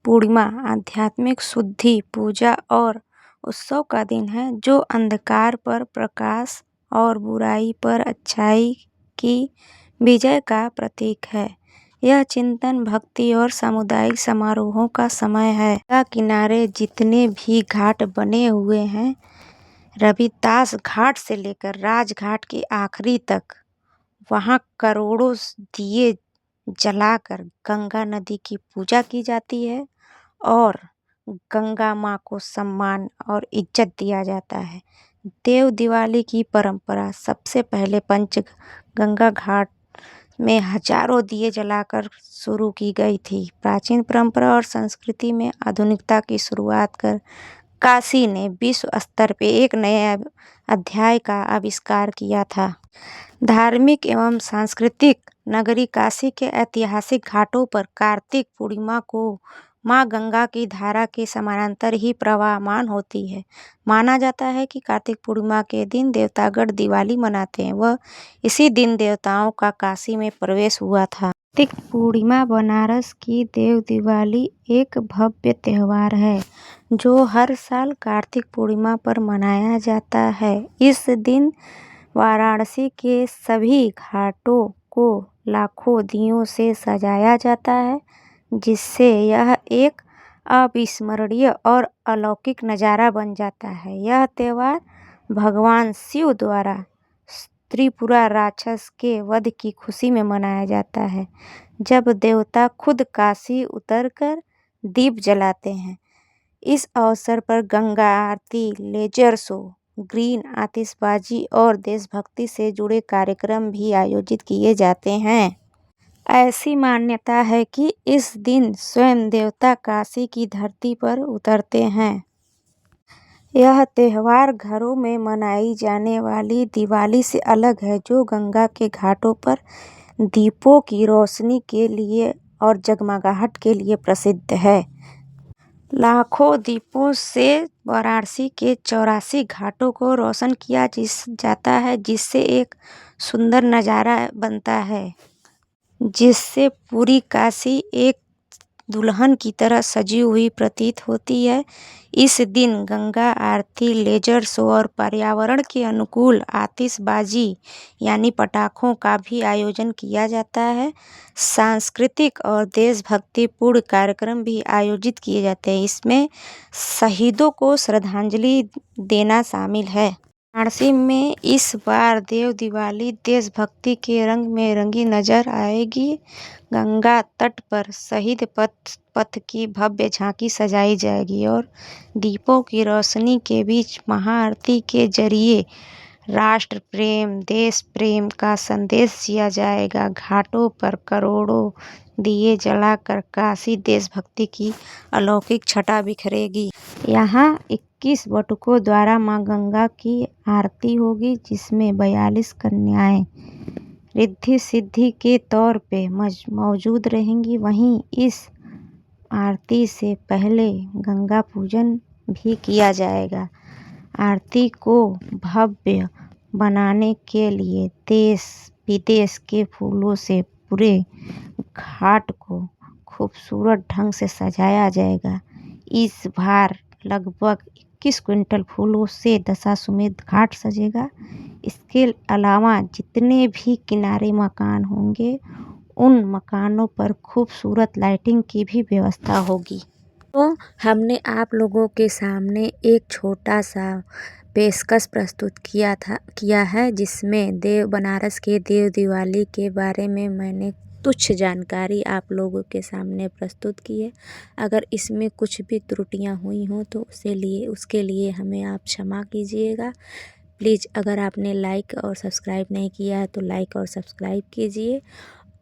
पूर्णिमा आध्यात्मिक शुद्धि, पूजा और उत्सव का दिन है जो अंधकार पर प्रकाश और बुराई पर अच्छाई की विजय का प्रतीक है। यह चिंतन, भक्ति और सामुदायिक समारोहों का समय है। गंगा किनारे जितने भी घाट बने हुए हैं, रविदास घाट से लेकर राजघाट के आखिरी तक, वहाँ करोड़ों दिए जलाकर गंगा नदी की पूजा की जाती है और गंगा माँ को सम्मान और इज्जत दिया जाता है। देव दिवाली की परंपरा सबसे पहले पंचगंगा घाट में हजारों दिए जलाकर शुरू की गई थी। प्राचीन परंपरा और संस्कृति में आधुनिकता की शुरुआत कर काशी ने विश्व स्तर पे एक नए अध्याय का आविष्कार किया था। धार्मिक एवं सांस्कृतिक नगरी काशी के ऐतिहासिक घाटों पर कार्तिक पूर्णिमा को माँ गंगा की धारा के समानांतर ही प्रवाहमान होती है। माना जाता है कि कार्तिक पूर्णिमा के दिन देवतागण दिवाली मनाते हैं। वह इसी दिन देवताओं का काशी में प्रवेश हुआ था। कार्तिक पूर्णिमा बनारस की देव दिवाली एक भव्य त्योहार है जो हर साल कार्तिक पूर्णिमा पर मनाया जाता है। इस दिन वाराणसी के सभी घाटों को लाखों दियों से सजाया जाता है, जिससे यह एक अविस्मरणीय और अलौकिक नज़ारा बन जाता है। यह त्यौहार भगवान शिव द्वारा त्रिपुरा राक्षस के वध की खुशी में मनाया जाता है, जब देवता खुद काशी उतरकर दीप जलाते हैं। इस अवसर पर गंगा आरती, लेजर शो, ग्रीन आतिशबाजी और देशभक्ति से जुड़े कार्यक्रम भी आयोजित किए जाते हैं। ऐसी मान्यता है कि इस दिन स्वयं देवता काशी की धरती पर उतरते हैं। यह त्यौहार घरों में मनाई जाने वाली दिवाली से अलग है, जो गंगा के घाटों पर दीपों की रोशनी के लिए और जगमगाहट के लिए प्रसिद्ध है। लाखों दीपों से वाराणसी के 84 घाटों को रोशन किया जाता है, जिससे एक सुंदर नज़ारा बनता है, जिससे पूरी काशी एक दुल्हन की तरह सजी हुई प्रतीत होती है। इस दिन गंगा आरती, लेजर शो और पर्यावरण के अनुकूल आतिशबाजी यानी पटाखों का भी आयोजन किया जाता है। सांस्कृतिक और देशभक्तिपूर्ण कार्यक्रम भी आयोजित किए जाते हैं। इसमें शहीदों को श्रद्धांजलि देना शामिल है। वाराणसी में इस बार देव दिवाली देशभक्ति के रंग में रंगी नजर आएगी। गंगा तट पर शहीद पथ की भव्य झांकी सजाई जाएगी और दीपों की रोशनी के बीच महाआरती के जरिए राष्ट्र प्रेम, देश प्रेम का संदेश दिया जाएगा। घाटों पर करोड़ों दिए जलाकर काशी देशभक्ति की अलौकिक छटा बिखरेगी। यहाँ 21 बटुकों द्वारा माँ गंगा की आरती होगी, जिसमें 42 कन्याएं रिद्धि सिद्धि के तौर पे मौजूद रहेंगी। वहीं इस आरती से पहले गंगा पूजन भी किया जाएगा। आरती को भव्य बनाने के लिए देश विदेश के फूलों से पूरे घाट को खूबसूरत ढंग से सजाया जाएगा। इस बार लगभग 21 क्विंटल फूलों से दशाश्वमेध घाट सजेगा। इसके अलावा जितने भी किनारे मकान होंगे, उन मकानों पर खूबसूरत लाइटिंग की भी व्यवस्था होगी। तो हमने आप लोगों के सामने एक छोटा सा पेशकश प्रस्तुत किया है, जिसमें बनारस के देव दिवाली के बारे में मैंने तुच्छ जानकारी आप लोगों के सामने प्रस्तुत की है। अगर इसमें कुछ भी त्रुटियां हुई हों तो उसके लिए हमें आप क्षमा कीजिएगा। प्लीज़, अगर आपने लाइक और सब्सक्राइब नहीं किया है तो लाइक और सब्सक्राइब कीजिए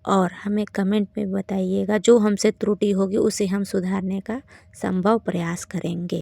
और हमें कमेंट में बताइएगा। जो हमसे त्रुटि होगी उसे हम सुधारने का संभव प्रयास करेंगे।